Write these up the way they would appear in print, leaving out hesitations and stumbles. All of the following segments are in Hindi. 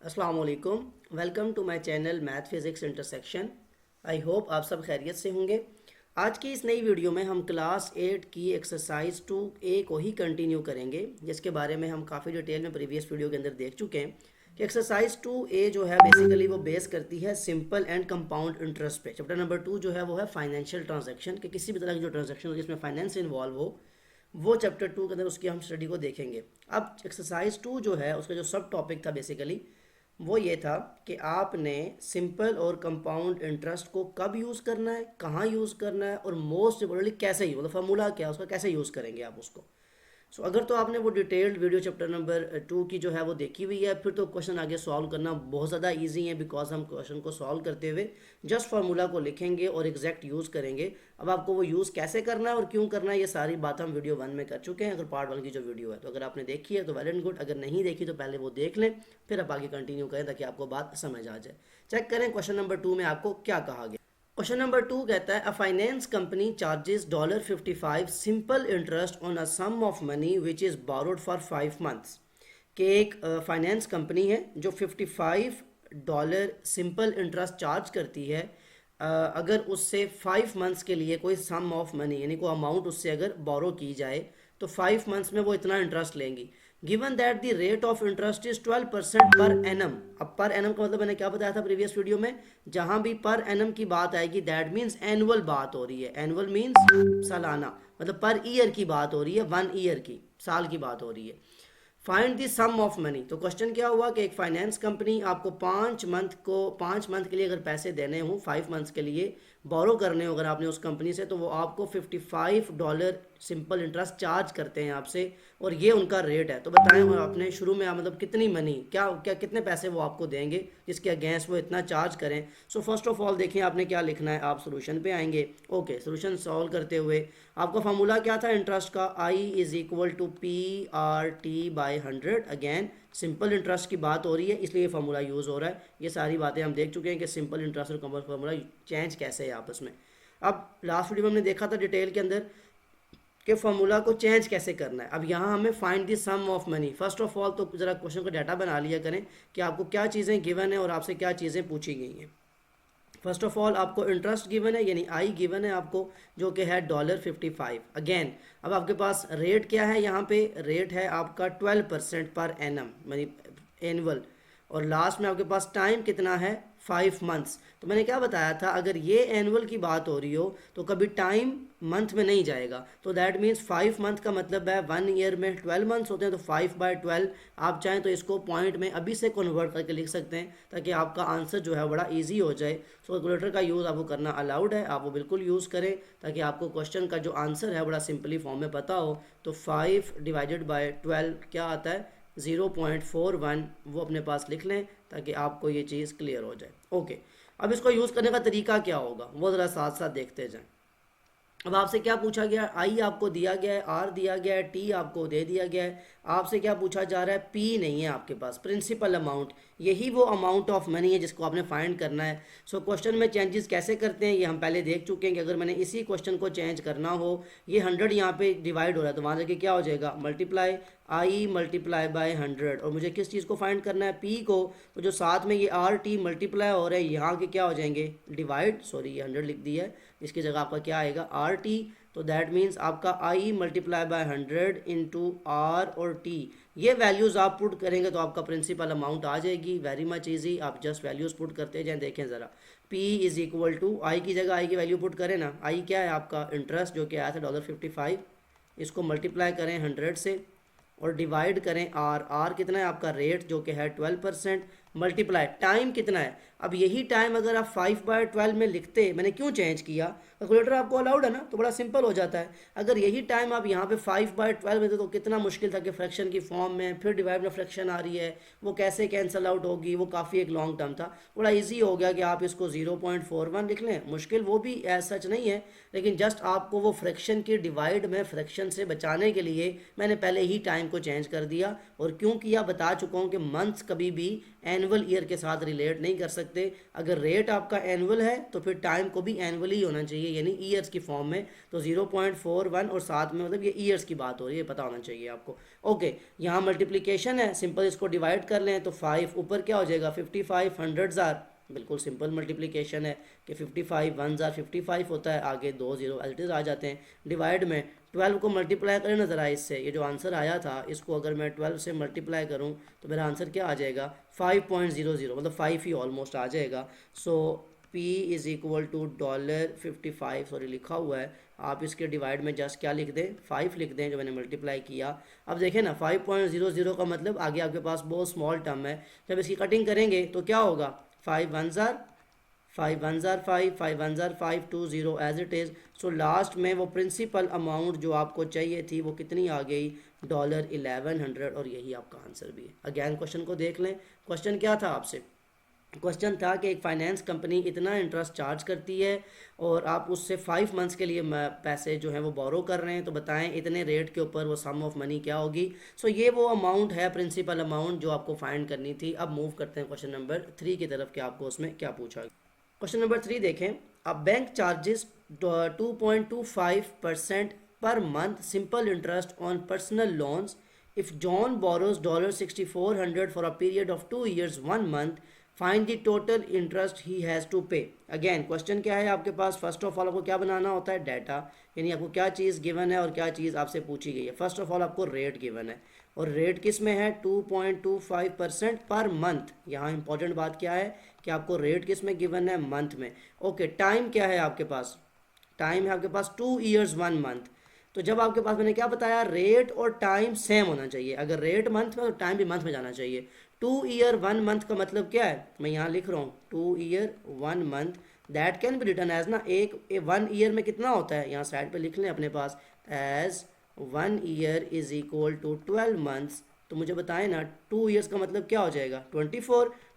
अस्सलाम वालेकुम। Welcome to my channel math physics intersection. I hope आप सब खैरियत से होंगे। आज की इस नई वीडियो में हम क्लास 8 की एक्सरसाइज 2A को ही कंटिन्यू करेंगे, जिसके बारे में हम काफ़ी डिटेल में प्रीवियस वीडियो के अंदर देख चुके हैं कि एक्सरसाइज 2A जो है बेसिकली वो बेस करती है सिंपल एंड कंपाउंड इंटरेस्ट पे। चैप्टर नंबर 2 जो है वो है फाइनेंशियल ट्रांजैक्शन, कि किसी भी तरह की जो ट्रांजैक्शन हो जिसमें फाइनेंस इन्वॉल्व हो, वो चैप्टर 2 के अंदर उसकी हम स्टडी को देखेंगे। अब एक्सरसाइज 2 जो है उसका जो सब टॉपिक था बेसिकली वो ये था कि आपने सिंपल और कंपाउंड इंटरेस्ट को कब यूज़ करना है, कहाँ यूज़ करना है, और मोस्ट इम्पोर्टेंटली कैसे यूज, मतलब फार्मूला क्या है उसका, कैसे यूज़ करेंगे आप उसको। अगर तो आपने वो डिटेल्ड वीडियो चैप्टर नंबर 2 की जो है वो देखी हुई है, फिर तो क्वेश्चन आगे सॉल्व करना बहुत ज़्यादा इजी है, बिकॉज हम क्वेश्चन को सॉल्व करते हुए जस्ट फार्मूला को लिखेंगे और एग्जैक्ट यूज़ करेंगे। अब आपको वो यूज़ कैसे करना है और क्यों करना है, ये सारी बात हम वीडियो 1 में कर चुके हैं। अगर पार्ट 1 की जो वीडियो है तो अगर आपने देखी है तो वेल एंड गुड, अगर नहीं देखी तो पहले वो देख लें, फिर आप आगे कंटिन्यू करें ताकि आपको बात समझ आ जाए। चेक करें क्वेश्चन नंबर 2 में आपको क्या कहा गया। क्वेश्चन नंबर 2 कहता है a finance company charges $55 simple interest on a sum of money which is borrowed for 5 months. कि एक फाइनेंस कंपनी है जो $55 सिंपल इंटरेस्ट चार्ज करती है अगर उससे 5 मंथ्स के लिए कोई सम ऑफ मनी यानी कोई अमाउंट उससे अगर बोरो की जाए तो 5 मंथ्स में वो इतना इंटरेस्ट लेंगी। Given that the rate of interest is 12% per annum. अब पर एनम का मतलब मैंने क्या बताया था प्रीवियस वीडियो में, जहां भी पर एनम की बात आएगी दैट मीन्स एनुअल बात हो रही है। एनुअल मीन्स सालाना, मतलब पर ईयर की बात हो रही है, 1 ईयर की, साल की बात हो रही है। Find the sum of money. तो क्वेश्चन क्या हुआ कि एक फाइनेंस कंपनी आपको 5 मंथ के लिए अगर पैसे देने हो, 5 मंथ्स के लिए बोरो करने हो अगर आपने उस कंपनी से, तो वो आपको $55 सिंपल इंटरेस्ट चार्ज करते हैं आपसे, और ये उनका रेट है। तो बताएं और आपने शुरू में मतलब कितनी मनी, क्या क्या कितने पैसे वो आपको देंगे जिसके अगेंस्ट वो इतना चार्ज करें। फर्स्ट ऑफ ऑल देखिए आपने क्या लिखना है, आप सोल्यूशन पे आएंगे। ओके, सोल्यूशन सॉल्व करते हुए आपका फार्मूला क्या था इंटरेस्ट का, I is equal to PR/T/100। Again simple interest की बात हो रही है इसलिए ये फार्मूला यूज़ हो रहा है। ये सारी बातें हम देख चुके हैं कि सिंपल इंटरेस्ट और कंपाउंड फार्मूला चेंज कैसे है आपस में। अब लास्ट वीडियो में हमने देखा था डिटेल के अंदर कि फार्मूला को चेंज कैसे करना है। अब यहाँ हमें find the sum of money. First of all तो ज़रा क्वेश्चन का डाटा बना लिया करें कि आपको क्या चीज़ें गिवन है और आपसे क्या चीज़ें पूछी गई हैं। फर्स्ट ऑफ ऑल आपको इंटरेस्ट गिवन है यानी आई गिवन है आपको, जो कि है $55। अगेन अब आपके पास रेट क्या है, यहाँ पे रेट है आपका 12% पर एनम यानी एनुअल, और लास्ट में आपके पास टाइम कितना है, 5 मंथ्स। तो मैंने क्या बताया था, अगर ये एनुअल की बात हो रही हो तो कभी टाइम मंथ में नहीं जाएगा, तो दैट मीन्स 5 मंथ का मतलब है 1 ईयर में 12 मंथ्स होते हैं, तो 5/12 आप चाहें तो इसको पॉइंट में अभी से कन्वर्ट करके लिख सकते हैं ताकि आपका आंसर जो है बड़ा ईजी हो जाए। कैलकुलेटर का यूज़ आपको करना अलाउड है, आप वो बिल्कुल यूज़ करें ताकि आपको क्वेश्चन का जो आंसर है बड़ा सिंपली फॉर्म में पता हो। तो 5/12 क्या आता है, 0.41, वो अपने पास लिख लें ताकि आपको ये चीज़ क्लियर हो जाए। ओके, अब इसको यूज़ करने का तरीका क्या होगा वो ज़रा साथ साथ देखते जाएं। अब आपसे क्या पूछा गया, आई आपको दिया गया है, आर दिया गया है, टी आपको दे दिया गया है। आपसे क्या पूछा जा रहा है, पी नहीं है आपके पास, प्रिंसिपल अमाउंट, यही वो अमाउंट ऑफ मनी है जिसको आपने फाइंड करना है। क्वेश्चन में चेंजेस कैसे करते हैं ये हम पहले देख चुके हैं कि अगर मैंने इसी क्वेश्चन को चेंज करना हो, ये 100 यहाँ पे डिवाइड हो रहा है तो वहाँ जाके क्या हो जाएगा, मल्टीप्लाई आई मल्टीप्लाई बाय 100, और मुझे किस चीज़ को फाइंड करना है, पी को। तो जो साथ में ये आर टी मल्टीप्लाई हो रहा है यहाँ के क्या हो जाएंगे, डिवाइड, सॉरी ये 100 लिख दिया है, इसकी जगह आपका क्या आएगा आर टी। तो दैट मीन्स आपका आई मल्टीप्लाई बाय 100 इंटू आर और टी, ये वैल्यूज़ आप पुट करेंगे तो आपका प्रिंसिपल अमाउंट आ जाएगी। वेरी मच ईजी, आप जस्ट वैल्यूज़ पुट करते जाएं। देखें ज़रा, पी इज़ इक्वल टू, आई की जगह आई की वैल्यू पुट करें ना, आई क्या है आपका इंटरेस्ट जो कि आया था $55, इसको मल्टीप्लाई करें 100 से और डिवाइड करें आर, आर कितना है आपका रेट जो कि है 12%, मल्टीप्लाई टाइम कितना है। अब यही टाइम अगर आप 5/12 में लिखते, मैंने क्यों चेंज किया, कैलकुलेटर आपको अलाउड है ना, तो बड़ा सिंपल हो जाता है। अगर यही टाइम आप यहाँ पे 5/12 में थे तो कितना मुश्किल था कि फ्रैक्शन की फॉर्म में, फिर डिवाइड में फ्रैक्शन आ रही है, वो कैसे कैंसिल आउट होगी, वो काफ़ी एक लॉन्ग टर्म था। बड़ा ईजी हो गया कि आप इसको 0.41 लिख लें, मुश्किल वो भी एज सच नहीं है, लेकिन जस्ट आपको वो फ्रैक्शन की डिवाइड में फ्रैक्शन से बचाने के लिए मैंने पहले ही टाइम को चेंज कर दिया। और क्यों किया बता चुका हूँ कि मंथ्स कभी भी एनुअल ईयर के साथ रिलेट नहीं कर सकते। अगर रेट आपका एनुअल है तो फिर टाइम को भी एनुअली होना चाहिए, यानी ईयर्स की फॉर्म में। तो 0.41 और साथ में मतलब ये ईयर्स की बात हो रही है, पता होना चाहिए आपको। ओके, यहाँ मल्टीप्लिकेशन है, सिंपल इसको डिवाइड कर लें तो 5 ऊपर क्या हो जाएगा 55 100 जार, बिल्कुल सिंपल मल्टीप्लिकेशन है कि 55 1 जार 55 होता है, आगे 2 जीरो एज इट इज़ आ जाते हैं। डिवाइड में 12 को मल्टीप्लाई करें ना ज़रा इससे, ये जो आंसर आया था इसको अगर मैं 12 से मल्टीप्लाई करूं तो मेरा आंसर क्या आ जाएगा 5.00, मतलब 5 ही ऑलमोस्ट आ जाएगा। So P is equal to $55, sorry लिखा हुआ है, आप इसके डिवाइड में जस्ट क्या लिख दें 5 लिख दें जो मैंने मल्टीप्लाई किया। अब देखें ना 5.00 का मतलब आगे आपके पास बहुत स्मॉल टर्म है, जब इसकी कटिंग करेंगे तो क्या होगा 5 1 जार 5 1 जार 5 5 1 जार 5 2 0 as it is. So last में वो प्रिंसिपल अमाउंट जो आपको चाहिए थी वो कितनी आ गई $1100, और यही आपका आंसर भी है। अगेन क्वेश्चन को देख लें, क्वेश्चन क्या था आपसे, क्वेश्चन था कि एक फाइनेंस कंपनी इतना इंटरेस्ट चार्ज करती है और आप उससे 5 मंथ्स के लिए पैसे जो हैं वो बोरो कर रहे हैं, तो बताएं इतने रेट के ऊपर वो सम ऑफ मनी क्या होगी। सो ये वो अमाउंट है, प्रिंसिपल अमाउंट जो आपको फाइंड करनी थी। अब मूव करते हैं क्वेश्चन नंबर 3 की तरफ कि आपको उसमें क्या पूछा। क्वेश्चन नंबर 3 देखें, अब bank charges 2.25% per month simple interest on personal loans if John borrows $6400 for a period of 2 years 1 month, find the total interest he has to pay. Again question क्या है आपके पास, फर्स्ट ऑफ ऑल आपको क्या बनाना होता है डाटा, यानी आपको क्या चीज़ गिवन है और क्या चीज़ आपसे पूछी गई है। फर्स्ट ऑफ ऑल आपको रेट गिवन है और रेट किस में है 2.25% पर मंथ। यहाँ इंपॉर्टेंट बात क्या है कि आपको रेट किस में गिवन है मंथ में। ओके, टाइम क्या है आपके पास, टाइम है आपके पास 2 years 1 month। तो जब आपके पास मैंने क्या बताया रेट और टाइम सेम होना चाहिए, अगर रेट मंथ में तो टाइम भी मंथ में जाना चाहिए। 2 year 1 month का मतलब क्या है, मैं यहाँ लिख रहा हूँ 2 year 1 month, that can be written as ना, एक 1 ईयर में कितना होता है, यहाँ साइड पे लिख लें अपने पास, as 1 year is equal to 12 months। तो मुझे बताएं ना 2 years का मतलब क्या हो जाएगा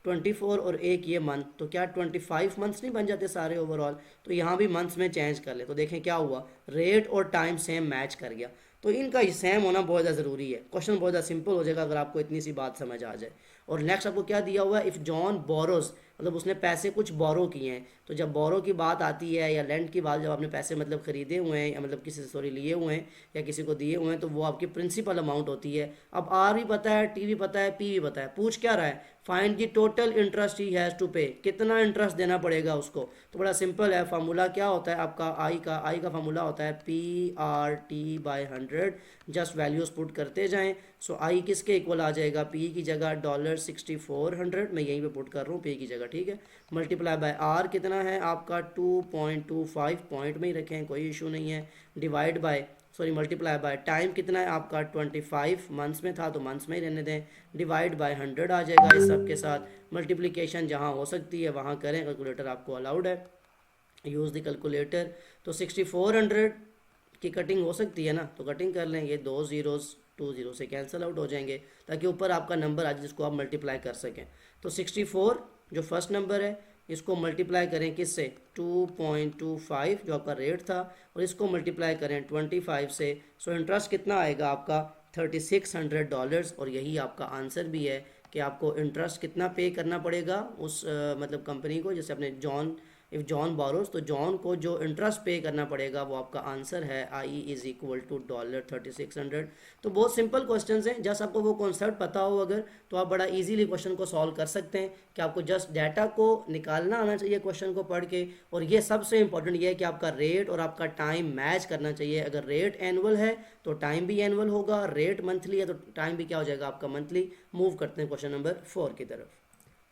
24 और एक ये मंथ, तो क्या 25 मंथ्स नहीं बन जाते सारे ओवरऑल। तो यहाँ भी मंथ्स में चेंज कर ले, तो देखें क्या हुआ रेट और टाइम सेम मैच कर गया। तो इनका सेम होना बहुत ज़्यादा ज़रूरी है, क्वेश्चन बहुत ज़्यादा सिंपल हो जाएगा अगर आपको इतनी सी बात समझ आ जाए। और नेक्स्ट आपको क्या दिया हुआ है, इफ़ जॉन बोरोस, मतलब उसने पैसे कुछ बोरो किए हैं। तो जब बोरो की बात आती है या लेंड की बात, जब आपने पैसे मतलब खरीदे हुए हैं या मतलब किसी से सॉरी लिए हुए हैं या किसी को दिए हुए हैं, तो वो आपकी प्रिंसिपल अमाउंट होती है। अब आर भी पता है, टी भी पता है, पी भी पता है, पूछ क्या रहा है find the total interest he has to pay, कितना इंटरेस्ट देना पड़ेगा उसको। तो बड़ा सिंपल है, फार्मूला क्या होता है आपका आई का फार्मूला होता है PRT/100, जस्ट वैल्यूज़ पुट करते जाएं। सो आई किसके इक्वल आ जाएगा, पी की जगह $6400, मैं यहीं पे पुट कर रहा हूँ पी की जगह, ठीक है। मल्टीप्लाई बाय आर कितना है आपका 2.25, पॉइंट में ही रखें कोई इशू नहीं है, divide by multiply by time कितना है आपका 25 मंथ्स में था तो मंथ्स में ही रहने दें, डिवाइड बाय 100 आ जाएगा इस सब के साथ। मल्टीप्लिकेशन जहाँ हो सकती है वहाँ करें, कैलकुलेटर आपको अलाउड है, यूज़ द कैलकुलेटर। तो 6400 की कटिंग हो सकती है ना, तो कटिंग कर लें, ये 2 zeros 2 0 से कैंसिल आउट हो जाएंगे ताकि ऊपर आपका नंबर आ जाए जिसको आप मल्टीप्लाई कर सकें। तो 64 जो फर्स्ट नंबर है इसको मल्टीप्लाई करें किससे 2.25 जो आपका रेट था, और इसको मल्टीप्लाई करें 25 से। सो इंटरेस्ट कितना आएगा आपका $3600, और यही आपका आंसर भी है कि आपको इंटरेस्ट कितना पे करना पड़ेगा उस मतलब कंपनी को, जैसे अपने इफ़ जॉन बोरोस, तो जॉन को जो इंटरेस्ट पे करना पड़ेगा वो आपका आंसर है आई इज़ इक्वल टू $3600। तो बहुत सिंपल क्वेश्चन हैं, जस्ट आपको वो कॉन्सेप्ट पता हो अगर तो आप बड़ा इजीली क्वेश्चन को सॉल्व कर सकते हैं कि आपको जस्ट डाटा को निकालना आना चाहिए क्वेश्चन को पढ़ के। और ये सबसे इंपॉर्टेंट ये है कि आपका रेट और आपका टाइम मैच करना चाहिए। अगर रेट एनुअल है तो टाइम भी एनुअल होगा, रेट मंथली है तो टाइम भी क्या हो जाएगा आपका मंथली। मूव करते हैं क्वेश्चन नंबर 4 की तरफ।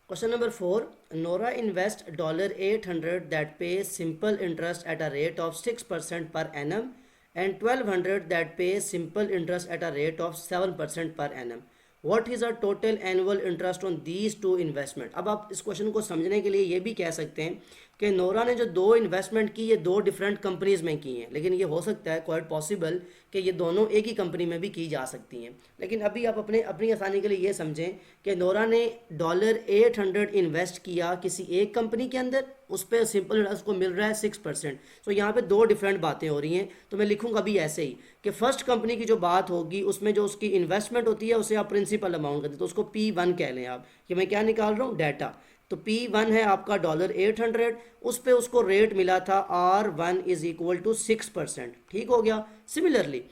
Question number 4. Nora invests $800 that pays simple interest at a rate of 6% per annum and $1200 that pays simple interest at a rate of 7% per annum. What is our total annual interest on these two investment? अब आप इस क्वेश्चन को समझने के लिए ये भी कह सकते हैं कि नोरा ने जो दो इन्वेस्टमेंट की ये दो डिफरेंट कंपनीज में की हैं, लेकिन ये हो सकता है क्वाइट पॉसिबल कि ये दोनों एक ही कंपनी में भी की जा सकती हैं। लेकिन अभी आप अपनी आसानी के लिए ये समझें कि नोरा ने $800 इन्वेस्ट किया किसी एक कंपनी के अंदर, उस पर सिंपल इंटरेस्ट को मिल रहा है 6%। तो यहाँ पे दो डिफरेंट बातें हो रही हैं, तो मैं लिखूँगा अभी ऐसे ही कि फर्स्ट कंपनी की जो बात होगी उसमें जो उसकी इन्वेस्टमेंट होती है उसे आप प्रिंसिपल अमाउंट कहते हैं, तो उसको P1 कह लें आप। कि मैं क्या निकाल रहा हूँ, डाटा। तो P1 है आपका $800, उस पे उसको रेट मिला था R1 इज इक्वल टू 6%। ठीक हो गया। सिमिलरली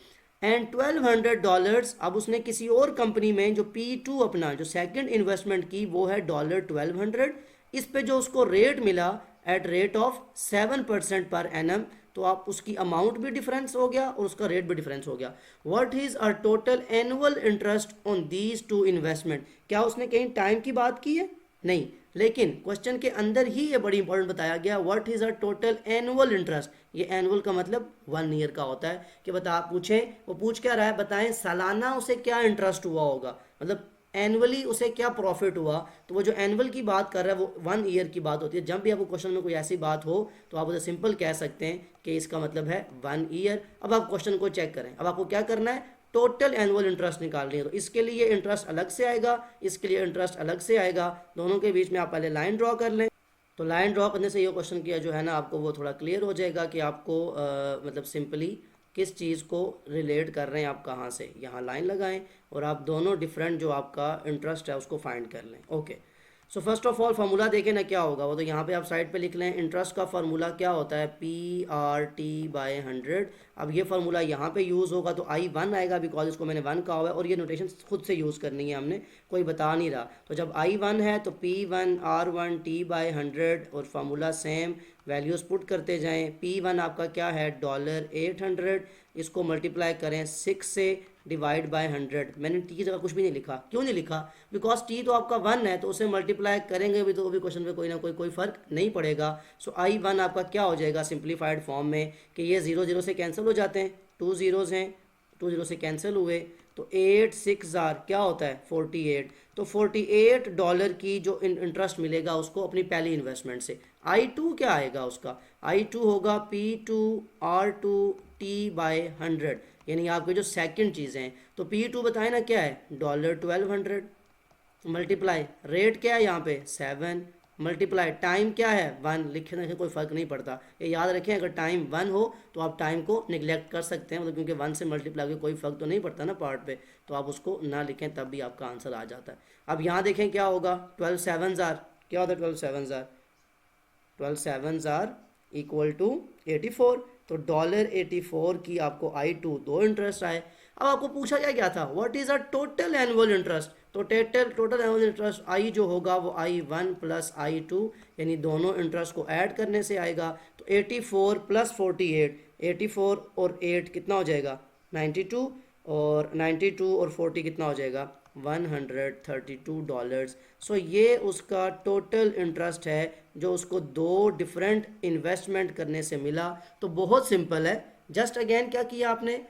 एंड $1200 अब उसने किसी और कंपनी में जो P2 अपना जो सेकंड इन्वेस्टमेंट की वो है $1200, इस पे जो उसको रेट मिला at rate of 7% per annum, तो आप उसकी अमाउंट भी डिफरेंस हो गया और उसका रेट भी डिफरेंस हो गया। What is a total annual interest on these two investment. क्या उसने कहीं टाइम की बात की है? नहीं, लेकिन क्वेश्चन के अंदर ही ये बड़ी इंपॉर्टेंट बताया गया, what is a total annual interest. ये एनुअल का मतलब 1 ईयर का होता है। कि बता पूछें, वो पूछ क्या रहा है, बताएं सालाना उसे क्या इंटरेस्ट हुआ होगा, मतलब एनुअली उसे क्या प्रॉफिट हुआ। तो वो जो एनुअल की बात कर रहा है वो 1 ईयर की बात होती है। जब भी आपको क्वेश्चन में कोई ऐसी बात हो तो आप उसे सिंपल कह सकते हैं कि इसका मतलब है 1 ईयर। अब आप क्वेश्चन को चेक करें, अब आपको क्या करना है, टोटल एनुअल इंटरेस्ट निकालनी है। तो इसके लिए इंटरेस्ट अलग से आएगा, इसके लिए इंटरेस्ट अलग से आएगा, दोनों के बीच में आप पहले लाइन ड्रॉ कर लें। तो लाइन ड्रॉ करने से ये क्वेश्चन किया जो है ना आपको वो थोड़ा क्लियर हो जाएगा कि आपको मतलब सिंपली किस चीज़ को रिलेट कर रहे हैं, आप कहाँ से। यहाँ लाइन लगाएं और आप दोनों डिफरेंट जो आपका इंटरेस्ट है उसको फाइंड कर लें। Okay, so first of all formula देखें ना क्या होगा, वो तो यहाँ पे आप साइड पे लिख लें। इंटरेस्ट का फार्मूला क्या होता है, PRT/100। अब ये फार्मूला यहाँ पे यूज़ होगा तो I1 आएगा, बिकॉज इसको मैंने 1 कहा हुआ है और ये नोटेशन खुद से यूज़ करनी है, हमने कोई बता नहीं रहा। तो जब I1 है तो P1R1T/100 और फार्मूला सेम वैल्यूज़ पुट करते जाएं। P1 आपका क्या है $800, इसको मल्टीप्लाई करें 6 से डिवाइड बाय 100। मैंने टी की जगह कुछ भी नहीं लिखा, क्यों नहीं लिखा, बिकॉज टी तो आपका 1 है तो उसे मल्टीप्लाई करेंगे भी तो वो भी क्वेश्चन में कोई ना कोई फ़र्क नहीं पड़ेगा। सो I1 आपका क्या हो जाएगा सिंप्लीफाइड फॉर्म में कि ये 0 0 से कैंसिल हो जाते हैं, 2 zeros हैं, 2 0 से कैंसिल हुए, तो 8 6 क्या होता है 48। तो $48 की जो इंटरेस्ट मिलेगा उसको अपनी पहली इन्वेस्टमेंट से। I2 क्या आएगा उसका, I2 होगा P2R2T/100, यानी आपके जो सेकंड चीज़ें हैं। तो P2 बताए ना क्या है $1200 मल्टीप्लाई रेट क्या है यहाँ पे 7 मल्टीप्लाई टाइम क्या है 1। लिखने से कोई फ़र्क नहीं पड़ता, ये याद रखें, अगर टाइम 1 हो तो आप टाइम को निगलेक्ट कर सकते हैं, मतलब क्योंकि 1 से मल्टीप्लाई के कोई फ़र्क तो नहीं पड़ता ना पार्ट पे, तो आप उसको ना लिखें तब भी आपका आंसर आ जाता है। अब यहाँ देखें क्या होगा, 12 7 क्या होता है 12 7 इक्वल टू 84। तो $84 की आपको I2 दो इंटरेस्ट आए। अब आपको पूछा क्या था, what is a total annual interest. तो टोटल एनुअल इंटरेस्ट I जो होगा वो I1 प्लस I2, यानी दोनों इंटरेस्ट को ऐड करने से आएगा। तो 84 प्लस 48, 84 और 8 कितना हो जाएगा 92, और 92 और 40 कितना हो जाएगा $132। सो ये उसका टोटल इंटरेस्ट है जो उसको दो डिफरेंट इन्वेस्टमेंट करने से मिला। तो बहुत सिंपल है, जस्ट अगेन क्या किया आपने,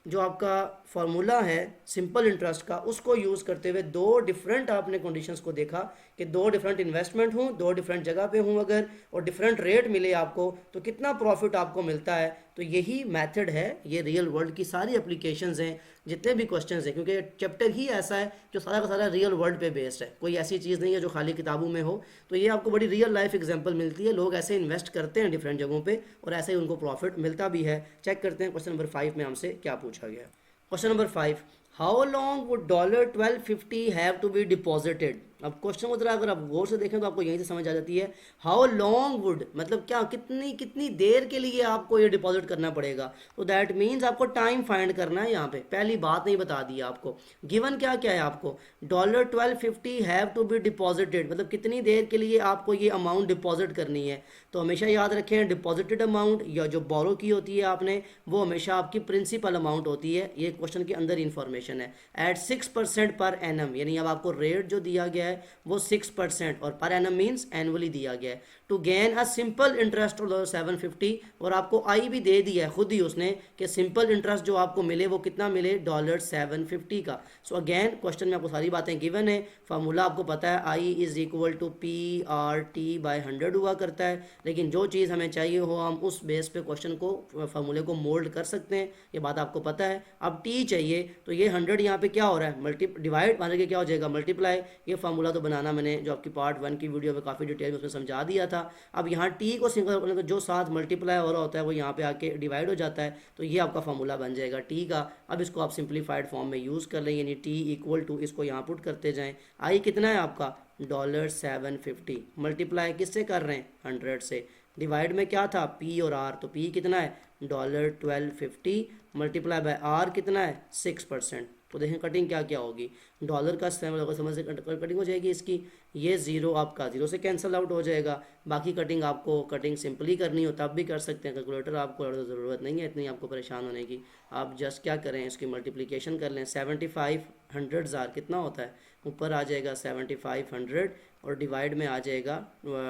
जो आपका फार्मूला है सिंपल इंटरेस्ट का उसको यूज़ करते हुए दो डिफरेंट आपने कंडीशंस को देखा कि दो डिफरेंट इन्वेस्टमेंट हूँ, दो डिफरेंट जगह पे हूँ अगर, और डिफरेंट रेट मिले आपको तो कितना प्रॉफिट आपको मिलता है। तो यही मेथड है, ये रियल वर्ल्ड की सारी एप्लीकेशंस हैं, जितने भी क्वेश्चंस हैं, क्योंकि चैप्टर ही ऐसा है जो सारा का सारा रियल वर्ल्ड पे बेस्ड है, कोई ऐसी चीज़ नहीं है जो खाली किताबों में हो। तो ये आपको बड़ी रियल लाइफ एग्जांपल मिलती है, लोग ऐसे इन्वेस्ट करते हैं डिफरेंट जगहों पे और ऐसे ही उनको प्रॉफिट मिलता भी है। चेक करते हैं क्वेश्चन नंबर 5 में हमसे क्या पूछा गया। Question number 5, how long would $1250 have to be deposited. अब क्वेश्चन को जरा अगर आप गौर से देखें तो आपको यहीं से समझ आ जाती है। हाउ लॉन्ग वुड मतलब क्या, कितनी कितनी देर के लिए आपको ये डिपॉजिट करना पड़ेगा। तो दैट मीन्स आपको टाइम फाइंड करना है। यहाँ पे पहली बात नहीं बता दी आपको, गिवन क्या क्या है आपको, $1250 हैव टू बी डिपॉजिटेड, मतलब कितनी देर के लिए आपको ये अमाउंट डिपॉजिट करनी है। तो हमेशा याद रखें डिपॉजिटेड अमाउंट या जो बोरो की होती है आपने वो हमेशा आपकी प्रिंसिपल अमाउंट होती है। ये क्वेश्चन के अंदर इंफॉर्मेशन है। एट 6% पर एनम, यानी अब आपको रेट जो दिया गया गया है वो 6% और पर एनम मीन्स एनुअली दिया गया है। To gain a simple interest of $750 और आपको आई भी दे दिया है खुद ही उसने कि सिंपल इंटरेस्ट जो आपको मिले वो कितना मिले $750 का। सो अगेन क्वेश्चन में आपको सारी बातें गिवन है, फार्मूला आपको पता है आई इज इक्वल टू PRT/100 हुआ करता है, लेकिन जो चीज़ हमें चाहिए हो हम उस बेस पे क्वेश्चन को फार्मूले को मोल्ड कर सकते हैं, ये बात आपको पता है। अब टी चाहिए तो ये 100 यहाँ पे क्या हो रहा है डिवाइड माने के क्या हो जाएगा मल्टीप्लाई, ये फार्मूला तो बनाना मैंने जो आपकी पार्ट 1 की वीडियो में काफ़ी डिटेल में उसमें समझा दिया था। अब यहाँ टी को सिंगल करने को जो साथ मल्टीप्लाई हो रहा होता है वो यहाँ पे आके डिवाइड हो जाता है, तो ये आपका फार्मूला बन जाएगा टी का। अब इसको आप सिंप्लीफाइड फॉर्म में यूज़ कर लें, यानी टी इक्वल टू इसको यहाँ पुट करते जाएँ, आई कितना है आपका $750 मल्टीप्लाई किससे कर रहे हैं 100 से, डिवाइड में क्या था पी और आर, तो पी कितना है $1250 मल्टीप्लाई बाय आर कितना है 6%। तो देखें कटिंग क्या क्या होगी, डॉलर का समझ से कटिंग हो जाएगी इसकी, ये ज़ीरो आपका ज़ीरो से कैंसिल आउट हो जाएगा। बाकी कटिंग आपको कटिंग सिंपली करनी हो तब भी कर सकते हैं, कैलकुलेटर आपको ज़रूरत नहीं है इतनी आपको परेशान होने की। आप जस्ट क्या करें इसकी मल्टीप्लिकेशन कर लें, 7500 कितना होता है, ऊपर आ जाएगा 7500 और डिवाइड में आ जाएगा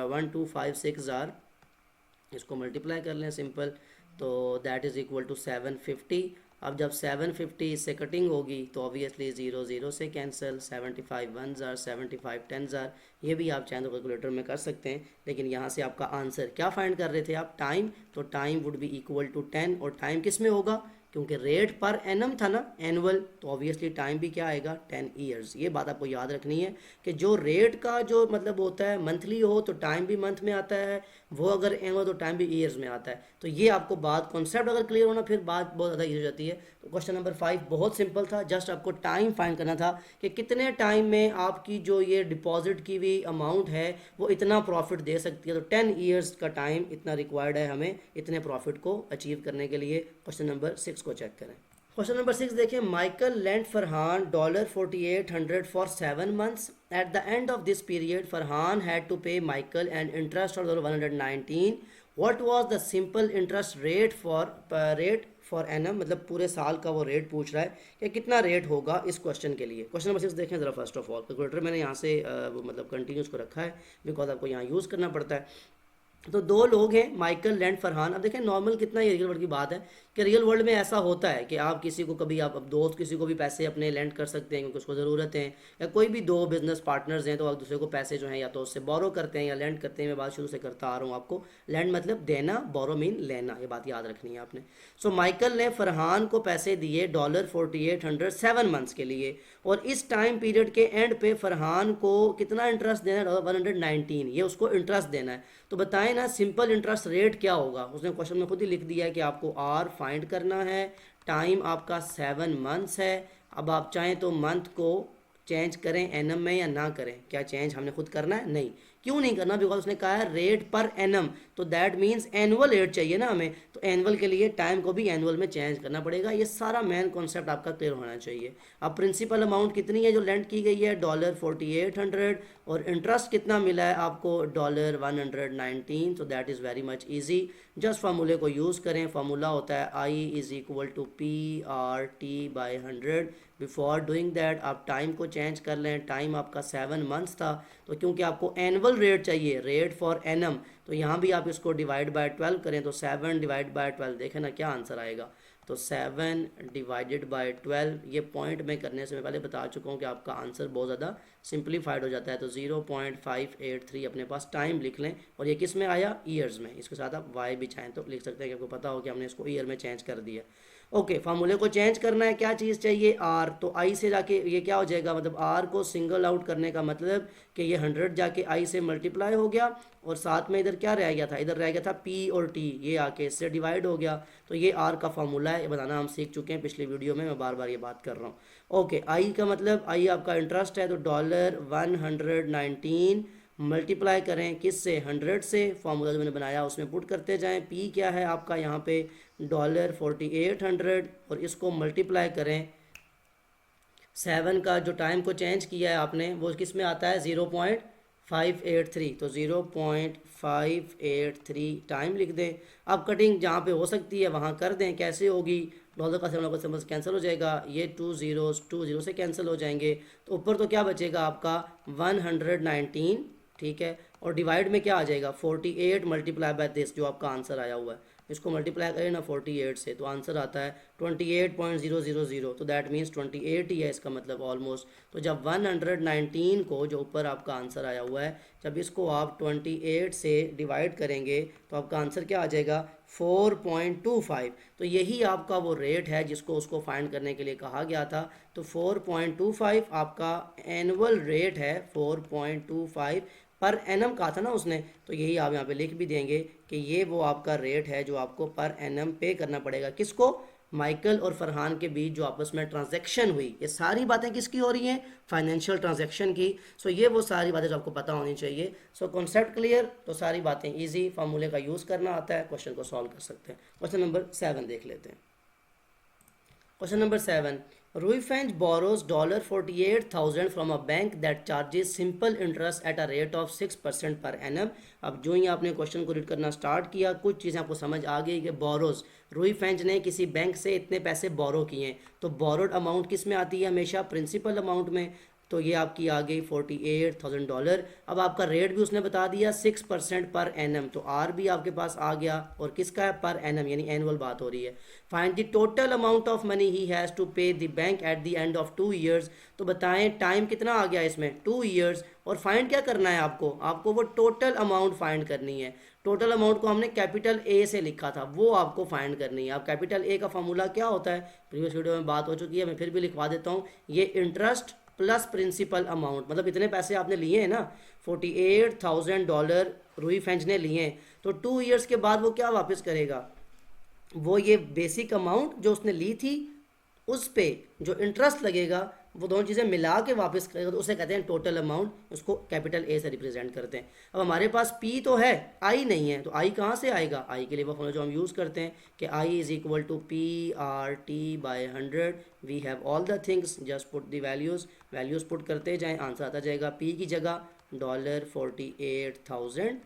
1256 इसको मल्टीप्लाई कर लें सिंपल, तो दैट इज़ इक्वल टू 750। अब जब 750 इससे कटिंग होगी तो ऑब्वियसली 0 0 से कैंसिल, 75 1 जार 75 10 जार, ये भी आप चाहें तो कैलकुलेटर में कर सकते हैं। लेकिन यहाँ से आपका आंसर क्या फाइंड कर रहे थे आप, टाइम, तो time would be equal to 10 और टाइम किस में होगा क्योंकि रेट पर एनम था ना एनुअल, तो ऑब्वियसली टाइम भी क्या आएगा 10 ईयर्स। ये बात आपको याद रखनी है कि जो रेट का जो मतलब होता है मंथली हो तो टाइम भी मंथ में आता है, वो अगर एनुअल तो टाइम भी ईयर्स में आता है। तो ये आपको बात कॉन्सेप्ट अगर क्लियर होना फिर बात बहुत ज़्यादा ईजी हो जाती है। तो क्वेश्चन नंबर 5 बहुत सिंपल था, जस्ट आपको टाइम फाइंड करना था कि कितने टाइम में आपकी जो ये डिपॉजिट की हुई अमाउंट है वो इतना प्रॉफिट दे सकती है। तो 10 ईयर्स का टाइम इतना रिक्वायर्ड है हमें इतने प्रॉफिट को अचीव करने के लिए। क्वेश्चन नंबर 6 को चेक करें। क्वेश्चन नंबर 6 देखें, Michael lent Farhan $4800 for 7 months। At the end of this period Farhan had to pay Michael and interest of $119। What was the simple interest rate for annum, मतलब पूरे साल का वो रेट पूछ रहा है कि कितना रेट होगा इस क्वेश्चन के लिए। क्वेश्चन नंबर 6 देखें ज़रा। फर्स्ट ऑफ ऑल कैलकुलेटर मैंने यहाँ से मतलब कंटिन्यूस को रखा है बिकॉज आपको यहाँ यूज़ करना पड़ता है। तो दो लोग हैं माइकल लेंट फरहान। अब देखें नॉर्मल कितना ये रियल वर्ल्ड की बात है कि रियल वर्ल्ड में ऐसा होता है कि आप किसी को कभी आप दोस्त किसी को भी पैसे अपने लेंड कर सकते हैं क्योंकि उसको ज़रूरत है, या कोई भी दो बिजनेस पार्टनर्स हैं तो एक दूसरे को पैसे जो हैं या तो उससे बोरो करते हैं या लेंड करते हैं। मैं बात शुरू से करता आ रहा हूँ आपको, लेंड मतलब देना, बोरो मीन लेना, ये बात याद रखनी है आपने। सो माइकल ने फरहान को पैसे दिए $4800 7 months के लिए, और इस टाइम पीरियड के एंड पे फरहान को कितना इंटरेस्ट देना है $119, ये उसको इंटरेस्ट देना है। तो बताएं ना सिंपल इंटरेस्ट रेट क्या होगा, उसने क्वेश्चन में खुद ही लिख दिया है कि आपको आर फाइंड करना है, टाइम आपका 7 months है। अब आप चाहें तो मंथ को चेंज करें एनम में या ना करें, क्या चेंज हमने खुद करना है, नहीं, क्यों नहीं करना, बिकॉज उसने कहा है रेट पर एनम, तो दैट मीन्स एनुअल रेट चाहिए ना हमें, तो एनुअल के लिए टाइम को भी एनुअल में चेंज करना पड़ेगा। ये सारा मेन कॉन्सेप्ट आपका क्लियर होना चाहिए। अब प्रिंसिपल अमाउंट कितनी है जो लेंड की गई है $4800, और इंटरेस्ट कितना मिला है आपको $119, तो that is very much easy. Just फार्मूले को यूज़ करें, फार्मूला होता है I is equal to PRT/100। Before doing that आप टाइम को चेंज कर लें, टाइम आपका 7 months था, तो क्योंकि आपको एनुअल रेट चाहिए, रेट फॉर एनम, तो यहाँ भी आप इसको डिवाइड बाय 12 करें, तो 7 डिवाइड बाय 12 देखें ना क्या आंसर आएगा, तो 7 डिवाइडेड बाय 12, ये पॉइंट में करने से मैं पहले बता चुका हूँ कि आपका आंसर बहुत ज़्यादा सिंप्लीफाइड हो जाता है। तो 0.583 अपने पास टाइम लिख लें, और ये किस में आया, ईयर्स में, इसके साथ आप वाई भी चाहें तो लिख सकते हैं कि आपको पता हो कि हमने इसको ईयर में चेंज कर दिया। ओके, फार्मूले को चेंज करना है, क्या चीज़ चाहिए, आर, तो आई से जाके ये क्या हो जाएगा, मतलब आर को सिंगल आउट करने का मतलब कि ये 100 जाके आई से मल्टीप्लाई हो गया, और साथ में इधर क्या रह गया था, इधर रह गया था पी और टी, ये आके इससे डिवाइड हो गया। तो ये आर का फार्मूला है, ये बताना हम सीख चुके हैं पिछली वीडियो में, मैं बार बार ये बात कर रहा हूँ। ओके, आई का मतलब आई आपका इंटरेस्ट है, तो $119 मल्टीप्लाई करें किससे, 100 से, फार्मूला जो मैंने बनाया उसमें पुट करते जाएं। पी क्या है आपका यहाँ पे $4800, और इसको मल्टीप्लाई करें 7 का जो टाइम को चेंज किया है आपने वो किस में आता है 0.583, तो 0.583 टाइम लिख दें। अब कटिंग जहाँ पे हो सकती है वहाँ कर दें, कैसे होगी, डॉलर का सिंबल कैंसिल हो जाएगा, ये 2 से कैंसिल हो जाएंगे, तो ऊपर तो क्या बचेगा आपका 119, ठीक है, और डिवाइड में क्या आ जाएगा 48 मल्टीप्लाई बाय दिस, जो आपका आंसर आया हुआ है, इसको मल्टीप्लाई करें ना 48 से, तो आंसर आता है 28.000, तो दैट मीन्स 28 ही है इसका मतलब ऑलमोस्ट। तो जब 119 को, जो ऊपर आपका आंसर आया हुआ है, जब इसको आप 28 से डिवाइड करेंगे तो आपका आंसर क्या आ जाएगा 4.25। तो यही आपका वो रेट है जिसको उसको फाइंड करने के लिए कहा गया था। तो 4.25 आपका एनुअल रेट है, 4.25 पर एनम कहा था ना उसने, तो यही आप यहाँ पे लिख भी देंगे कि ये वो आपका रेट है जो आपको पर एनम पे करना पड़ेगा। किसको? माइकल और फरहान के बीच जो आपस में ट्रांजैक्शन हुई। ये सारी बातें किसकी हो रही हैं? फाइनेंशियल ट्रांजैक्शन की। सो ये वो सारी बातें जो आपको पता होनी चाहिए। सो कॉन्सेप्ट क्लियर, तो सारी बातें इजी, फार्मूले का यूज़ करना आता है, क्वेश्चन को सॉल्व कर सकते हैं। क्वेश्चन नंबर 7 देख लेते हैं। Question number 7. Ruifeng borrows $48,000 from a bank that charges simple interest at a rate of 6% per annum. अब जो ही आपने क्वेश्चन को रीड करना स्टार्ट किया, कुछ चीज़ें आपको समझ आ गई कि बोरोज, रुईफेंज ने किसी बैंक से इतने पैसे बोरो किए हैं, तो बोरोड अमाउंट किस में आती है? हमेशा प्रिंसिपल अमाउंट में। तो ये आपकी आ गई $48,000। अब आपका रेट भी उसने बता दिया 6% पर एनम, तो आर भी आपके पास आ गया, और किसका है? पर एनम, यानी एनुअल बात हो रही है। Find the total amount of money he has to pay the bank at the end of 2 years. तो बताएं टाइम कितना आ गया इसमें? 2 ईयर्स। और फाइंड क्या करना है आपको? आपको वो टोटल अमाउंट फाइंड करनी है। टोटल अमाउंट को हमने कैपिटल ए से लिखा था, वो आपको फाइंड करनी है। अब कैपिटल ए का फॉर्मूला क्या होता है? प्रीवियस वीडियो में बात हो चुकी है, मैं फिर भी लिखवा देता हूँ। ये इंटरेस्ट प्लस प्रिंसिपल अमाउंट, मतलब इतने पैसे आपने लिए हैं ना, $48,000 रुईफेंज ने लिए हैं, तो 2 ईयर्स के बाद वो क्या वापस करेगा? वो ये बेसिक अमाउंट जो उसने ली थी उस पे जो इंटरेस्ट लगेगा, वो दोनों चीज़ें मिला के वापस करेगा, तो उसे कहते हैं टोटल अमाउंट। उसको कैपिटल ए से रिप्रेजेंट करते हैं। अब हमारे पास पी तो है, आई नहीं है, तो आई कहाँ से आएगा? आई के लिए वो जो हम यूज़ करते हैं कि I is equal to PRT/100। We have all the things, just put the values put करते जाएँ, आंसर आता जाएगा। पी की जगह $48,000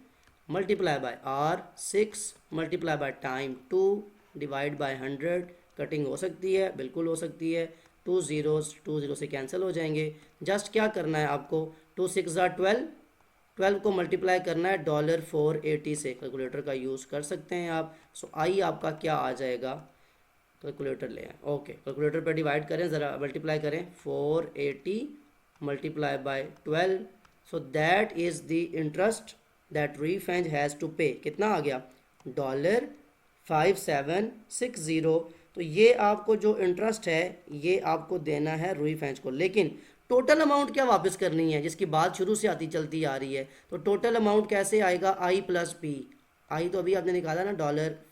multiply by R 6 multiply by time 2 divide by 100। Cutting हो सकती है, बिल्कुल हो सकती है। 2 0 से कैंसिल हो जाएंगे। जस्ट क्या करना है आपको? 2 6 12, 12 को मल्टीप्लाई करना है $480 से। कैलकुलेटर का यूज़ कर सकते हैं आप। सो आई आपका क्या आ जाएगा? कैलकुलेटर ले आए, ओके, कैलकुलेटर पर डिवाइड करें ज़रा, मल्टीप्लाई करें 480 multiply by 12। So that is the interest that Ruifeng has to pay. कितना आ गया? $5760। तो ये आपको जो इंटरेस्ट है ये आपको देना है रुईफेंज को, लेकिन टोटल अमाउंट क्या वापस करनी है, जिसकी बात शुरू से आती चलती आ रही है। तो टोटल अमाउंट कैसे आएगा? आई प्लस पी। आई तो अभी आपने निकाला ना,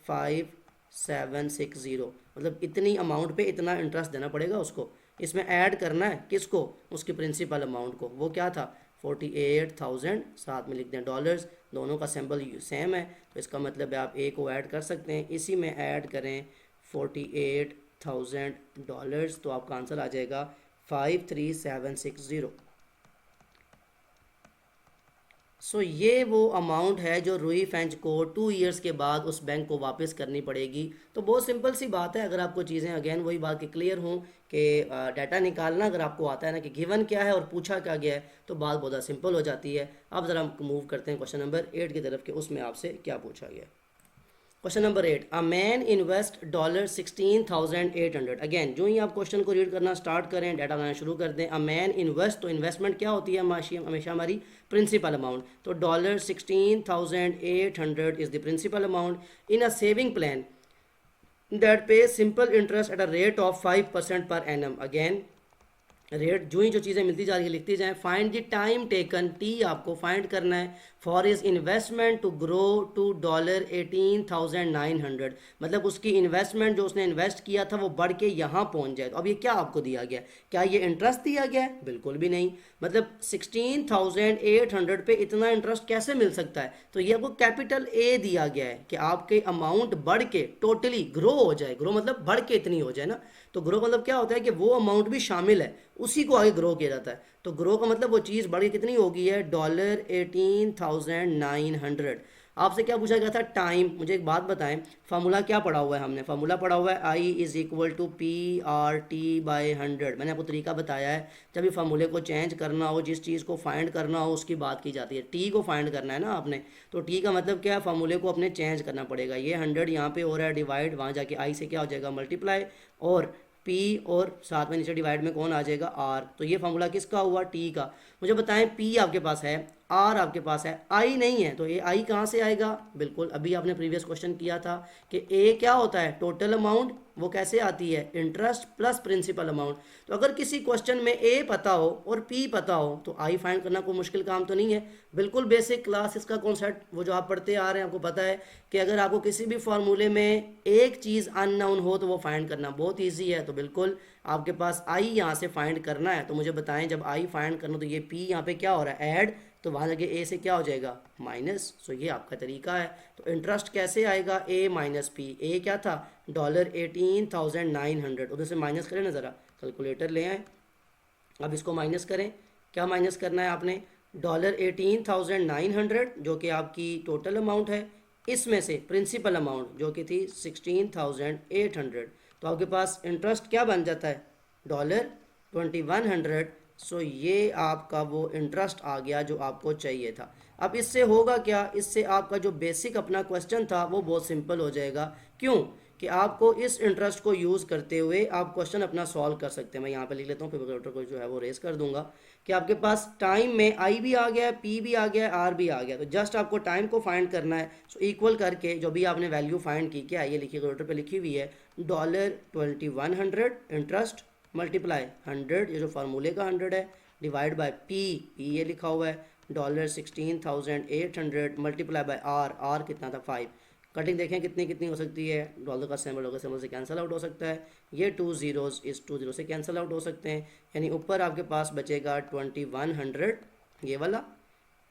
$5760, मतलब इतनी अमाउंट पे इतना इंटरेस्ट देना पड़ेगा उसको। इसमें ऐड करना है किसको? उसकी प्रिंसिपल अमाउंट को। वो क्या था? 48,000, साथ में लिख दें डॉलर्स, दोनों का सिंबल सेम है, तो इसका मतलब है आप ए को ऐड कर सकते हैं। इसी में ऐड करें $48,000, तो आपका आंसर आ जाएगा 53760। सो ये वो अमाउंट है जो रुईफेंज को 2 ईयर्स के बाद उस बैंक को वापस करनी पड़ेगी। तो बहुत सिंपल सी बात है, अगर आपको चीज़ें अगेन वही बात की क्लियर हों कि डाटा निकालना अगर आपको आता है ना कि गिवन क्या है और पूछा क्या गया है, तो बात बहुत सिंपल हो जाती है। अब ज़रा हम मूव करते हैं क्वेश्चन नंबर 8 की तरफ, के उसमें आपसे क्या पूछा गया। क्वेश्चन नंबर 8, अ मैन इन्वेस्ट $16,800। अगेन जो ही आप क्वेश्चन को रीड करना स्टार्ट करें, डाटा बनाना शुरू कर दें। अ मैन इन्वेस्ट, तो इन्वेस्टमेंट क्या होती है? हमेशा हमारी प्रिंसिपल अमाउंट। तो $16,800 is the principal amount in a saving plan that pay simple interest at a rate of 5% per annum. Again rate जो ही जो चीज़ें मिलती जा रही है लिखती जाएं। Find the time taken, T आपको फाइंड करना है, for is investment to grow to $18,900। मतलब उसकी इन्वेस्टमेंट जो उसने इन्वेस्ट किया था वो बढ़ के यहाँ पहुँच जाए। तो अब ये क्या आपको दिया गया? क्या ये इंटरेस्ट दिया गया है? बिल्कुल भी नहीं। मतलब 16,800 पे इतना इंटरेस्ट कैसे मिल सकता है? तो ये आपको कैपिटल ए दिया गया है कि आपके अमाउंट बढ़ के टोटली ग्रो हो जाए। ग्रो मतलब बढ़ के इतनी हो जाए ना, तो ग्रो मतलब क्या होता है कि वो अमाउंट भी शामिल है, उसी को आगे ग्रो किया जाता है। तो ग्रो का मतलब वो चीज़ बढ़ के कितनी होगी है? $18,900। आपसे क्या पूछा गया था, टाइम। मुझे एक बात बताएं, फार्मूला क्या पढ़ा हुआ है हमने, फार्मूला पढ़ा हुआ है I is equal to P R T by 100। मैंने आपको तरीका बताया है, जब भी फार्मूले को चेंज करना हो, जिस चीज़ को फाइंड करना हो उसकी बात की जाती है। टी को फाइंड करना है ना आपने, तो टी का मतलब क्या है, फार्मूले को अपने चेंज करना पड़ेगा। ये 100 यहाँ पे हो रहा है डिवाइड, वहाँ जाके आई से क्या हो जाएगा मल्टीप्लाई, और पी और साथ में नीचे डिवाइड में कौन आ जाएगा, आर। तो ये फार्मूला किसका हुआ, टी का। मुझे बताएं, पी आपके पास है, आर आपके पास है, आई नहीं है, तो ये आई कहाँ से आएगा। बिल्कुल अभी आपने प्रीवियस क्वेश्चन किया था कि ए क्या होता है, टोटल अमाउंट, वो कैसे आती है, इंटरेस्ट प्लस प्रिंसिपल अमाउंट। तो अगर किसी क्वेश्चन में ए पता हो और पी पता हो तो आई फाइंड करना कोई मुश्किल काम तो नहीं है। बिल्कुल बेसिक क्लास इसका कॉन्सेप्ट, वो जो आप पढ़ते आ रहे हैं, आपको पता है कि अगर आपको किसी भी फार्मूले में एक चीज़ अननोन हो तो वो फाइंड करना बहुत ईजी है। तो बिल्कुल आपके पास आई यहाँ से फाइंड करना है, तो मुझे बताएं जब आई फाइंड करना तो ये पी यहाँ पे क्या हो रहा है, ऐड, तो वहाँ जाके ए से क्या हो जाएगा, माइनस। सो ये आपका तरीका है। तो इंटरेस्ट कैसे आएगा, ए माइनस पी। ए क्या था, $18,900, उधर से माइनस करें ना, ज़रा कैलकुलेटर ले आए। अब इसको माइनस करें, क्या माइनस करना है आपने, $18,900 जो कि आपकी टोटल अमाउंट है, इसमें से प्रिंसिपल अमाउंट जो कि थी 16,800। तो आपके पास इंटरेस्ट क्या बन जाता है, $2100। सो ये आपका वो इंटरेस्ट आ गया जो आपको चाहिए था। अब इससे होगा क्या, इससे आपका जो बेसिक अपना क्वेश्चन था वो बहुत सिंपल हो जाएगा। क्यों कि आपको इस इंटरेस्ट को यूज़ करते हुए आप क्वेश्चन अपना सॉल्व कर सकते हैं। मैं यहाँ पे लिख लेता हूँ, फिर कैलकुलेटर को जो है वो रेस कर दूंगा कि आपके पास टाइम में आई भी आ गया है, पी भी आ गया है, आर भी आ गया। तो जस्ट आपको टाइम को फाइंड करना है। सो इक्वल करके जो भी आपने वैल्यू फाइंड की, क्या ये लिखिए, कैलकुलेटर पे लिखी हुई है, $2100 इंटरेस्ट मल्टीप्लाई 100, ये जो फार्मूले का 100 है, डिवाइड बाय पी, ये लिखा हुआ है $16,800 मल्टीप्लाई बाय आर, आर कितना था 5। कटिंग देखें कितनी कितनी हो सकती है, डॉलर का सिंबल से कैंसिल आउट हो सकता है, ये 2 zeros इस 2 0 से कैंसिल आउट हो सकते हैं, यानी ऊपर आपके पास बचेगा 2100 ये वाला,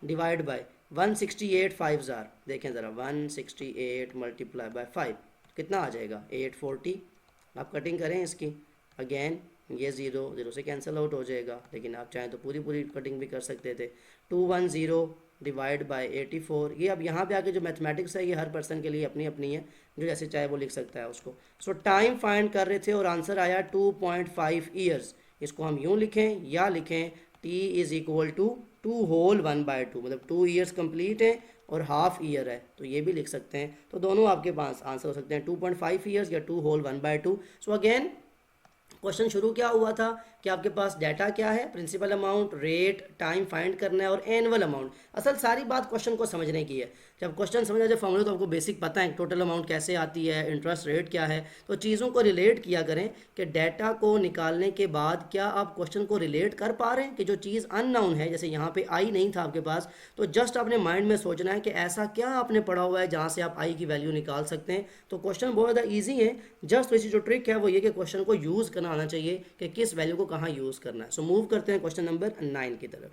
डिवाइड बाय 168 5,000। देखें ज़रा 168 मल्टीप्लाई बाय 5 कितना आ जाएगा, 840। आप कटिंग करें इसकी, अगेन ये 0 0 से कैंसिल आउट हो जाएगा, लेकिन आप चाहें तो पूरी पूरी कटिंग भी कर सकते थे। 210 डिवाइड बाय 84। ये अब यहाँ पे आके जो मैथमेटिक्स है ये हर पर्सन के लिए अपनी अपनी है, जो जैसे चाहे वो लिख सकता है उसको। सो टाइम फाइंड कर रहे थे और आंसर आया 2.5 ईयर्स। इसको हम यूँ लिखें या लिखें t is equal to 2 whole 1/2, मतलब 2 ईयर्स कंप्लीट है और हाफ ईयर है, तो ये भी लिख सकते हैं। तो दोनों आपके पास आंसर हो सकते हैं, 2.5 ईयर्स या 2 होल 1/2। सो अगेन क्वेश्चन शुरू क्या हुआ था कि आपके पास डाटा क्या है, principal amount, rate, time find करना है और एनुअल अमाउंट। असल सारी बात क्वेश्चन को समझने की है। जब क्वेश्चन समझ आ जाए फॉर्मूले तो आपको बेसिक पता है टोटल अमाउंट कैसे आती है, इंटरेस्ट रेट क्या है। तो चीज़ों को रिलेट किया करें कि डाटा को निकालने के बाद क्या आप क्वेश्चन को रिलेट कर पा रहे हैं कि जो चीज़ अननाउन है, जैसे यहाँ पे आई नहीं था आपके पास, तो जस्ट अपने माइंड में सोचना है कि ऐसा क्या आपने पढ़ा हुआ है जहाँ से आप आई की वैल्यू निकाल सकते हैं। तो क्वेश्चन बहुत ज़्यादा ईजी है, जस्ट वैसी जो ट्रिक है वो ये कि क्वेश्चन को यूज़ करना आना चाहिए कि किस वैल्यू को कहाँ यूज़ करना है। सो मूव करते हैं क्वेश्चन नंबर 9 की तरफ।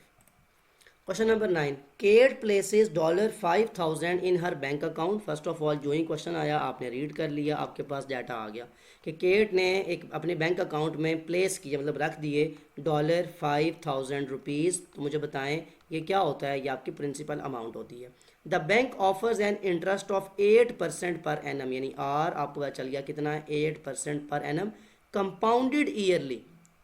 Question number 9, Kate places $5,000 in her bank account. First of all जो ही क्वेश्चन आया आपने रीड कर लिया, आपके पास डाटा आ गया कि केट ने एक अपने बैंक अकाउंट में प्लेस किया, मतलब रख दिए $5,000। तो मुझे बताएं ये क्या होता है, ये आपकी प्रिंसिपल अमाउंट होती है। The bank offers an interest of 8% per annum, यानी आर आपको पता चल गया कितना है, 8% पर एनम, कंपाउंडेड ईयरली।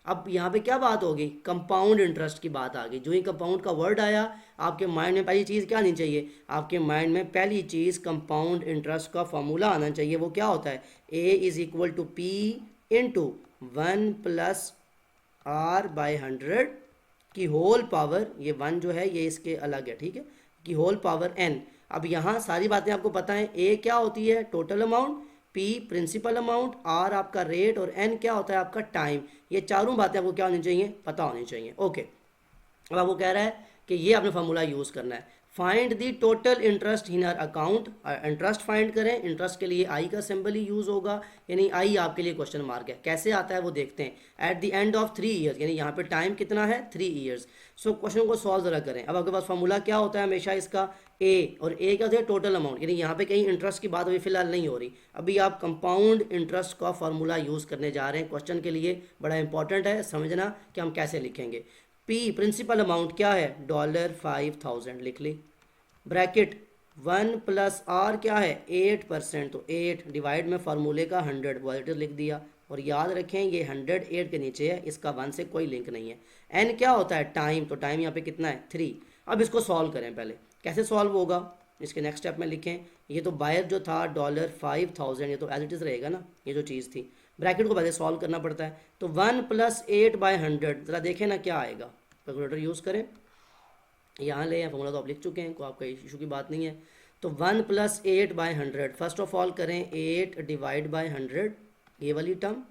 अब यहाँ पे क्या बात होगी, कंपाउंड इंटरेस्ट की बात आ गई। जो ही कंपाउंड का वर्ड आया आपके माइंड में पहली चीज़ क्या आनी चाहिए, आपके माइंड में पहली चीज़ कंपाउंड इंटरेस्ट का फॉर्मूला आना चाहिए। वो क्या होता है, A is equal to P into 1 plus R by 100 की होल पावर, ये 1 जो है ये इसके अलग है, ठीक है, की होल पावर n। अब यहाँ सारी बातें आपको पता है, ए क्या होती है total amount, P principal amount, R आपका रेट और एन क्या होता है आपका टाइम। ये चारों बातें आपको क्या होनी चाहिए, पता होनी चाहिए। ओके, अब आपको कह रहा है कि ये आपने फार्मूला यूज़ करना है, find the total interest in her account. Interest find करें, इंटरेस्ट के लिए आई का सिंबल ही यूज़ होगा, यानी आई आपके लिए क्वेश्चन मार्क है। कैसे आता है वो देखते हैं। Eight the end of 3 years, यानी यहाँ पे टाइम कितना है 3 ईयर्स। सो क्वेश्चन को सॉल्व ज़रा करें। अब आपके पास फार्मूला क्या होता है हमेशा इसका, ए, और ए क्या होता है टोटल अमाउंट, यानी यहाँ पे कहीं इंटरेस्ट की बात अभी फिलहाल नहीं हो रही। अभी आप कंपाउंड इंटरेस्ट का फार्मूला यूज़ करने जा रहे हैं। क्वेश्चन के लिए बड़ा इंपॉर्टेंट है समझना कि हम कैसे लिखेंगे। पी प्रिंसिपल अमाउंट क्या है $5,000 लिख ली, ब्रैकेट 1 + r क्या है 8%, तो 8 डिवाइड में फार्मूले का 100 वॉल्ट लिख दिया। और याद रखें ये 100 8 के नीचे है, इसका 1 से कोई लिंक नहीं है। n क्या होता है टाइम, तो टाइम यहाँ पे कितना है 3। अब इसको सॉल्व करें, पहले कैसे सॉल्व होगा इसके नेक्स्ट स्टेप में लिखें। ये तो बायर जो था $5000, ये तो एज इट इज़ रहेगा ना, ये जो चीज़ थी। ब्रैकेट को पहले सॉल्व करना पड़ता है। तो 1 + 8/100 ज़रा देखें ना क्या आएगा। कैलकुलेटर यूज़ करें, यहाँ ले आए, फॉर्मूला तो आप लिख चुके हैं, कोई आपका इशू की बात नहीं है। तो 1 + 8/100, फर्स्ट ऑफ ऑल करें 8 डिवाइड बाई 100, ये वाली टर्म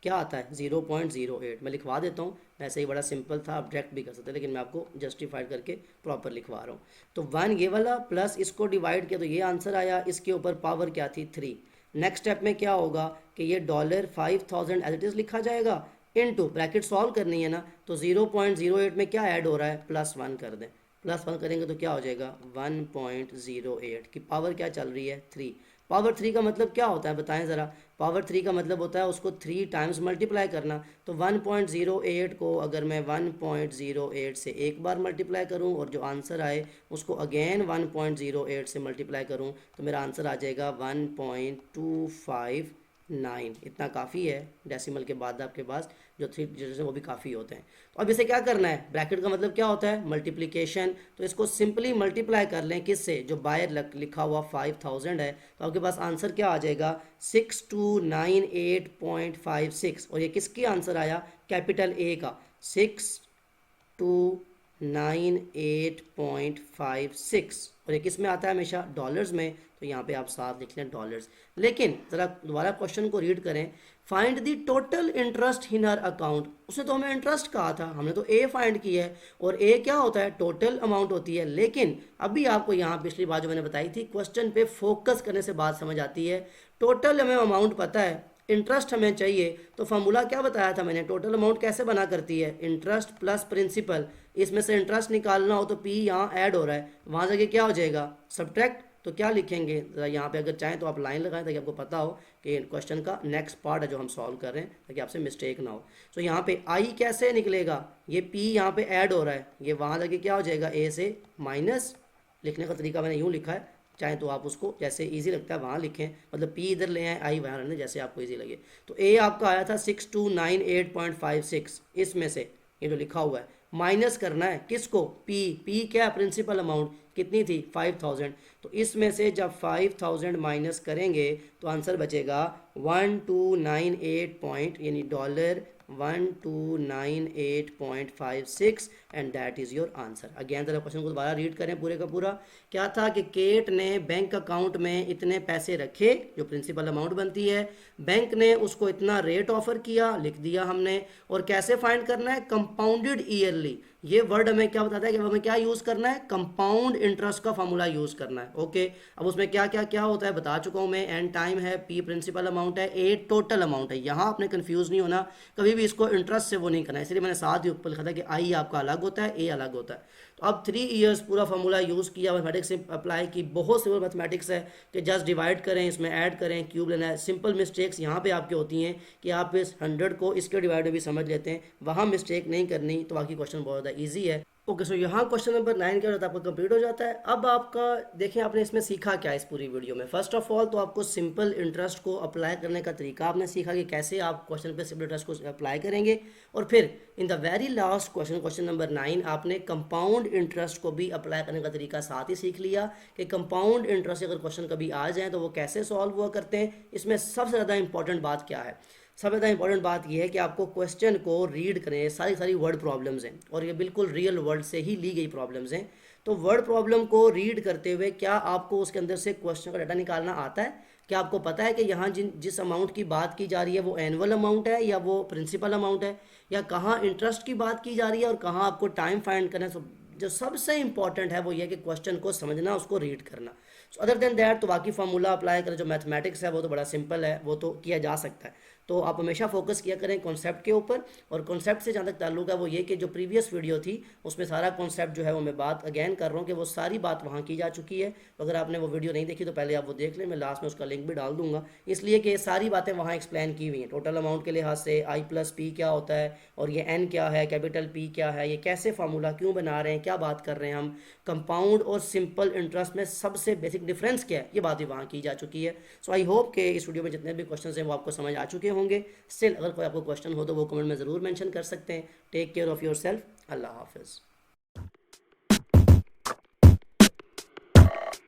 क्या आता है 0.08। मैं लिखवा देता हूँ, वैसे ही बड़ा सिंपल था, आप डायरेक्ट भी कर सकते हैं, लेकिन मैं आपको जस्टिफाइड करके प्रॉपर लिखवा रहा हूँ। तो 1 ये वाला प्लस इसको डिवाइड किया तो ये आंसर आया, इसके ऊपर पावर क्या थी 3। नेक्स्ट स्टेप में क्या होगा कि ये $5000 एज इट इज़ लिखा जाएगा, इनटू ब्रैकेट सॉल्व करनी है ना, तो 0.08 में क्या ऐड हो रहा है +1 कर दें। +1 करेंगे तो क्या हो जाएगा 1.08 की पावर क्या चल रही है 3। पावर 3 का मतलब क्या होता है बताएं ज़रा। पावर 3 का मतलब होता है उसको 3 टाइम्स मल्टीप्लाई करना। तो 1.08 को अगर मैं 1.08 से एक बार मल्टीप्लाई करूं और जो आंसर आए उसको अगेन 1.08 से मल्टीप्लाई करूं तो मेरा आंसर आ जाएगा 1.259। इतना काफ़ी है, डेसिमल के बाद आपके पास जो 3 डिजिट्स हैं वो भी काफ़ी होते हैं। तो अब इसे क्या करना है, ब्रैकेट का मतलब क्या होता है मल्टीप्लिकेशन। तो इसको सिंपली मल्टीप्लाई कर लें किससे, जो बाहर लिखा हुआ 5000 है, तो आपके पास आंसर क्या आ जाएगा 6298.56। और ये किसकी आंसर आया कैपिटल ए का 6298.56। और ये किस में आता है हमेशा डॉलर्स में, तो यहाँ पे आप साथ लिख लें डॉलर्स। लेकिन ज़रा दोबारा क्वेश्चन को रीड करें, find the total interest in her account. उसने तो हमें इंटरेस्ट कहा था, हमने तो ए फाइंड किया है, और ए क्या होता है टोटल अमाउंट होती है। लेकिन अभी आपको यहाँ पिछली बार जो मैंने बताई थी, क्वेश्चन पे फोकस करने से बात समझ आती है। टोटल हमें अमाउंट पता है, इंटरेस्ट हमें चाहिए, तो फॉर्मूला क्या बताया था मैंने, टोटल अमाउंट कैसे बना करती है इंटरेस्ट प्लस प्रिंसिपल। इसमें से इंटरेस्ट निकालना हो तो पी यहाँ ऐड हो रहा है, वहाँ जाके क्या हो जाएगा सब्ट्रैक्ट। तो क्या लिखेंगे ज़रा यहाँ पे, अगर चाहें तो आप लाइन लगाएं ताकि आपको पता हो कि क्वेश्चन का नेक्स्ट पार्ट है जो हम सॉल्व कर रहे हैं, ताकि आपसे मिस्टेक ना हो। तो यहाँ पे आई कैसे निकलेगा, ये पी यहाँ पे ऐड हो रहा है, ये वहाँ जाके क्या हो जाएगा ए से माइनस। लिखने का तरीका मैंने यूँ लिखा है, चाहे तो आप उसको जैसे इजी लगता है वहाँ लिखें, मतलब पी इधर ले आए आई वहाँ रहने, जैसे आपको इजी लगे। तो ए आपका आया था 6298.56, इसमें से ये जो लिखा हुआ है माइनस करना है किसको, पी क्या प्रिंसिपल अमाउंट कितनी थी 5000। तो इसमें से जब 5000 माइनस करेंगे तो आंसर बचेगा 1298 पॉइंट यानी $1298.56 and that is your answer. Again जरा क्वेश्चन को दोबारा रीड करें पूरे का पूरा। क्या था कि केट ने बैंक अकाउंट में इतने पैसे रखे जो प्रिंसिपल अमाउंट बनती है, बैंक ने उसको इतना रेट ऑफर किया, लिख दिया हमने। और कैसे फाइंड करना है कंपाउंडेड ईयरली, ये वर्ड हमें क्या बताता है कि हमें क्या यूज़ करना है कंपाउंड इंटरेस्ट का फॉर्मूला यूज़ करना है। ओके, अब उसमें क्या क्या क्या होता है बता चुका हूँ मैं, एन टाइम है, पी प्रिंसिपल अमाउंट है, ए टोटल अमाउंट है। यहाँ आपने कंफ्यूज नहीं होना, कभी भी इसको इंटरेस्ट से वो नहीं करना है, इसलिए मैंने साथ ही ऊपर लिखा था कि आई आपका अलग होता है, ए अलग होता है। तो अब 3 इयर्स पूरा फॉर्मूला यूज़ किया, मैथमेटिक्स से अप्लाई की, बहुत सिंपल मैथमेटिक्स है कि जस्ट डिवाइड करें, इसमें ऐड करें, क्यूब लेना है। सिंपल मिस्टेक्स यहाँ पे आपकी होती हैं कि आप इस 100 को इसके डिवाइड में भी समझ लेते हैं, वहाँ मिस्टेक नहीं करनी, तो बाकी क्वेश्चन बहुत ज़्यादा ईजी है। ओके, सो यहाँ क्वेश्चन नंबर 9 क्या होता है आपका कंप्लीट हो जाता है। अब आपका देखें आपने इसमें सीखा क्या इस पूरी वीडियो में। फर्स्ट ऑफ ऑल तो आपको सिंपल इंटरेस्ट को अप्लाई करने का तरीका आपने सीखा कि कैसे आप क्वेश्चन पे सिंपल इंटरेस्ट को अप्लाई करेंगे। और फिर in the very last question, question number 9, आपने कंपाउंड इंटरेस्ट को भी अप्लाई करने का तरीका साथ ही सीख लिया कि कंपाउंड इंटरेस्ट अगर क्वेश्चन कभी आ जाए तो वो कैसे सॉल्व हुआ करते हैं। इसमें सबसे ज़्यादा इंपॉर्टेंट बात क्या है, सबसे ज़्यादा इंपॉर्टेंट बात यह है कि आपको क्वेश्चन को रीड करें। सारी वर्ड प्रॉब्लम्स हैं और ये बिल्कुल रियल वर्ल्ड से ही ली गई प्रॉब्लम्स हैं। तो वर्ड प्रॉब्लम को रीड करते हुए क्या आपको उसके अंदर से क्वेश्चन का डाटा निकालना आता है? क्या आपको पता है कि यहाँ जिस अमाउंट की बात की जा रही है वो एनुअल अमाउंट है या वो प्रिंसिपल अमाउंट है, या कहाँ इंटरेस्ट की बात की जा रही है और कहाँ आपको टाइम फाइंड करना है। जो सबसे इंपॉर्टेंट है वो ये कि क्वेश्चन को समझना, उसको रीड करना। अदर देन दैट तो बाकी फार्मूला अप्लाई करें, जो मैथमेटिक्स है वो तो बड़ा सिंपल है, वो तो किया जा सकता है। तो आप हमेशा फोकस किया करें कॉन्सेप्ट के ऊपर, और कॉन्सेप्ट से जहाँ तक ताल्लुक है वो ये कि जो प्रीवियस वीडियो थी उसमें सारा कॉन्सेप्ट जो है वो मैं बात अगेन कर रहा हूँ कि वो सारी बात वहाँ की जा चुकी है। तो अगर आपने वो वीडियो नहीं देखी तो पहले आप वो देख लें, मैं लास्ट में उसका लिंक भी डाल दूंगा, इसलिए कि सारी बातें वहाँ एक्सप्लेन की हुई हैं। टोटल अमाउंट के लिहाज से आई प्लस पी क्या होता है, और ये एन क्या है, कैपिटल पी क्या है, ये कैसे फार्मूला क्यों बना रहे हैं, क्या बात कर रहे हैं हम, कंपाउंड और सिंपल इंटरेस्ट में सबसे बेसिक डिफरेंस क्या है, ये बातें वहाँ की जा चुकी है। सो आई होप कि इस वीडियो में जितने भी क्वेश्चन हैं वो आपको समझ आ चुके होंगे। स्टिल अगर कोई आपको क्वेश्चन हो तो वो कमेंट में ज़रूर मेंशन कर सकते हैं। Take care of yourself. अल्लाह हाफिज़।